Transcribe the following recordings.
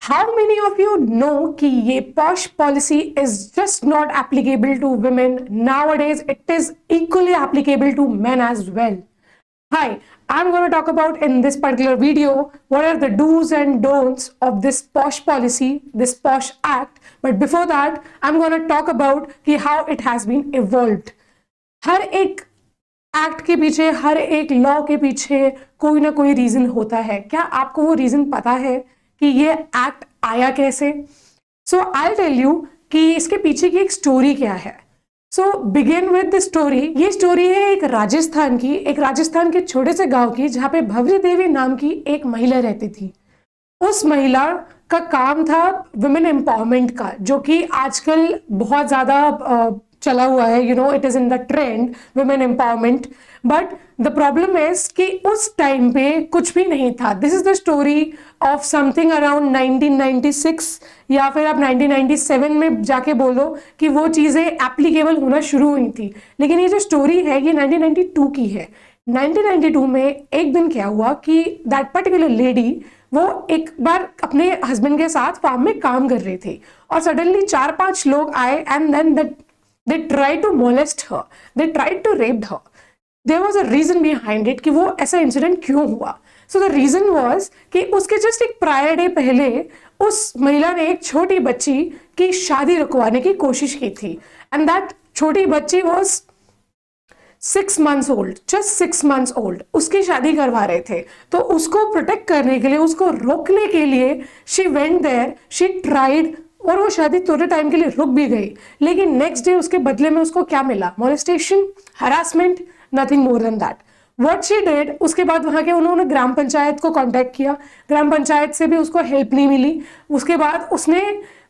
How many of you know कि ये POSH policy is just not applicable to women nowadays? It is equally applicable to men as well. Hi, I'm going to talk about in this particular video what are the do's and don'ts of this POSH policy, this POSH Act. But before that, I'm going to talk about कि how it has been evolved. हर एक act के पीछे, हर एक law के पीछे कोई ना कोई रीजन होता है. क्या आपको वो रीजन पता है कि ये एक्ट आया कैसे? सो आई टेल यू कि इसके पीछे की एक स्टोरी क्या है. सो बिगिन विद द स्टोरी. ये स्टोरी है एक राजस्थान की, एक राजस्थान के छोटे से गांव की, जहाँ पे भवरी देवी नाम की एक महिला रहती थी. उस महिला का काम था वुमेन एम्पावरमेंट का, जो कि आजकल बहुत ज़्यादा चला हुआ है. You know, it is in the trend, women empowerment. But the problem is कि उस टाइम पे कुछ भी नहीं था. This is the story of something around 1996 या फिर आप 1997 में जाके बोलो कि वो चीज़ें एप्लीकेबल होना शुरू हुई थी. लेकिन ये जो स्टोरी है ये 1992 की है. 1992 में एक दिन क्या हुआ कि दैट पर्टिकुलर लेडी वो एक बार अपने हस्बैंड के साथ फार्म में काम कर रहे थे और सडनली 4-5 लोग आए and then they tried to molest her, they tried to rape her. There was a reason behind it कि वो ऐसा इंसिडेंट क्यों हुआ. So the reason was कि उसके जस्ट एक प्रायर डे पहले उस महिला ने एक छोटी बच्ची की शादी रुकवाने की कोशिश की थी. एंड दैट छोटी बच्ची was 6 months old, just 6 months old. उसकी शादी करवा रहे थे. तो उसको प्रोटेक्ट करने के लिए, उसको रोकने के लिए she went there, she tried, और वो शादी थोड़े टाइम के लिए रुक भी गई. लेकिन नेक्स्ट डे उसके बदले में उसको क्या मिला? Molestation, harassment, nothing more than that. What she did, उसके बाद वहाँ के उन्होंने ग्राम पंचायत को कांटेक्ट किया. ग्राम पंचायत से भी उसको हेल्प नहीं मिली. उसके बाद उसने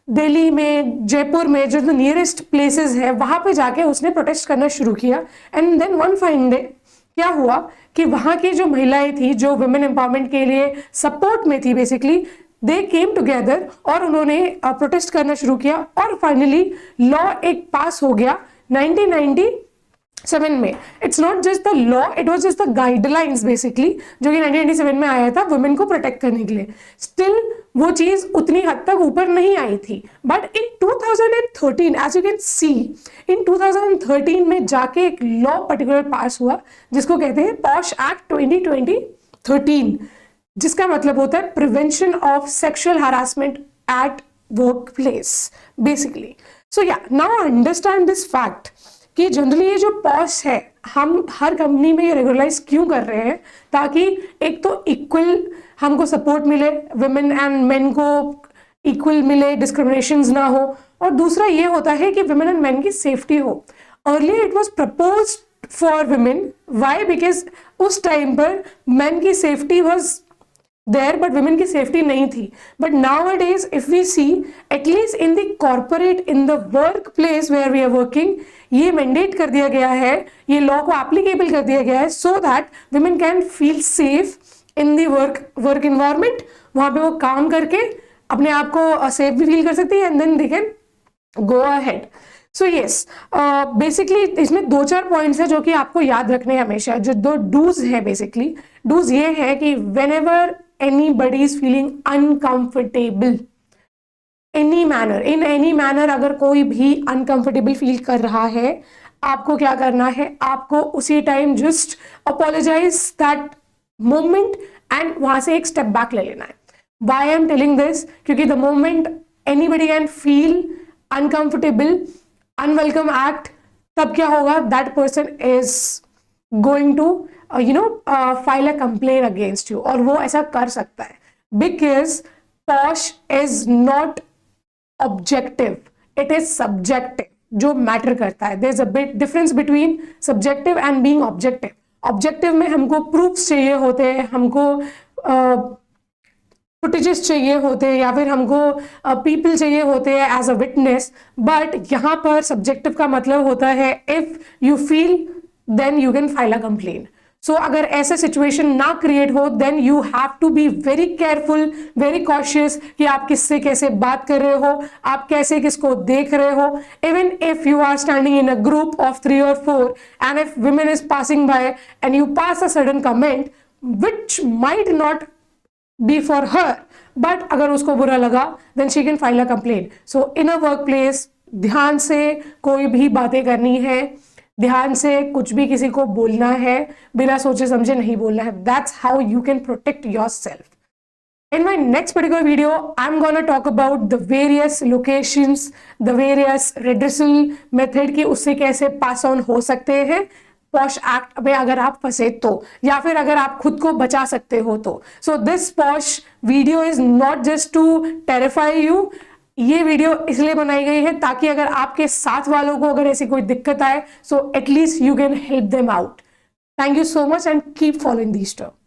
दिल्ली में, जयपुर में, जो नियरेस्ट प्लेसेस है वहाँ पे जाके उसने प्रोटेस्ट करना शुरू किया. And then one fine day क्या हुआ कि वहाँ की जो महिलाएं थी, जो वुमेन एम्पावरमेंट के लिए सपोर्ट में थी, बेसिकली दे केम टुगेदर और उन्होंने प्रोटेस्ट करना शुरू किया. और फाइनली लॉ एक पास हो गया 1997 में. It's not just the law, it was just the guidelines basically, जो कि 1997 में आया था वुमेन को प्रोटेक्ट करने के लिए. स्टिल वो चीज उतनी हद तक ऊपर नहीं आई थी. But in 2013, as you can see, in 2013 में जाके एक लॉ पर्टिकुलर पास हुआ जिसको कहते हैं पॉश एक्ट 2013, जिसका मतलब होता है prevention of sexual harassment at work place basically. So yeah now understand this fact कि जनरली ये जो पॉश है, हम हर कंपनी में ये रेगुलराइज क्यों कर रहे हैं, ताकि एक तो इक्वल हमको सपोर्ट मिले, वुमेन एंड मेन को इक्वल मिले, डिस्क्रिमिनेशंस ना हो. और दूसरा ये होता है कि वुमेन एंड मेन की सेफ्टी हो. Earlier it was propose for women. Why? Because उस टाइम पर मेन की safety was there, but women की सेफ्टी नहीं थी. But nowadays if we see, at least in the corporate, in the workplace where we are working, ये mandate कर दिया गया है, ये law को applicable कर दिया गया है, so that women can feel safe in the work environment. वहाँ पे वो काम करके अपने आप को safe भी feel कर सकती है and then they can go ahead. So yes, basically इसमें 2-4 पॉइंट्स है जो कि आपको याद रखने हैं हमेशा. जो 2 डूज है, बेसिकली डूज ये है कि whenever anybody is feeling uncomfortable in any manner, अगर कोई भी uncomfortable feel कर रहा है, आपको क्या करना है? आपको उसी time just apologize that moment and वहां से एक स्टेप बैक ले लेना है. Why I am telling this? क्योंकि the moment anybody can feel uncomfortable, unwelcome act, तब क्या होगा? That person is going to file a complaint against you, और वो ऐसा कर सकता है. Because POSH is not objective, it is subjective. जो मैटर करता है, there is a bit difference between subjective and being objective. Objective में हमको proofs चाहिए होते हैं, हमको फुटेजेस चाहिए होते हैं, या फिर हमको पीपल चाहिए होते हैं एज अ विटनेस. बट यहाँ पर सब्जेक्टिव का मतलब होता है if you feel then you can file a complaint. So अगर ऐसा सिचुएशन ना क्रिएट हो, then you have to be very careful, very cautious कि आप किससे कैसे बात कर रहे हो, आप कैसे किसको देख रहे हो. Even if you are standing in a group of 3 or 4 and if women is passing by and you pass a sudden comment which might not be for her, but अगर उसको बुरा लगा then she can file a complaint. So in a work place ध्यान से कोई भी बातें करनी है, ध्यान से कुछ भी किसी को बोलना है, बिना सोचे समझे नहीं बोलना है. That's how you can protect your self. In my next particular video, I'm gonna talk about the various locations, the various redressal method कि उससे कैसे pass on हो सकते हैं पॉश एक्ट में अगर आप फंसे तो, या फिर अगर आप खुद को बचा सकते हो तो. So this POSH video is not just to terrify you. ये वीडियो इसलिए बनाई गई है ताकि अगर आपके साथ वालों को अगर ऐसी कोई दिक्कत आए, so at least you can help them out. Thank you so much and keep following this story.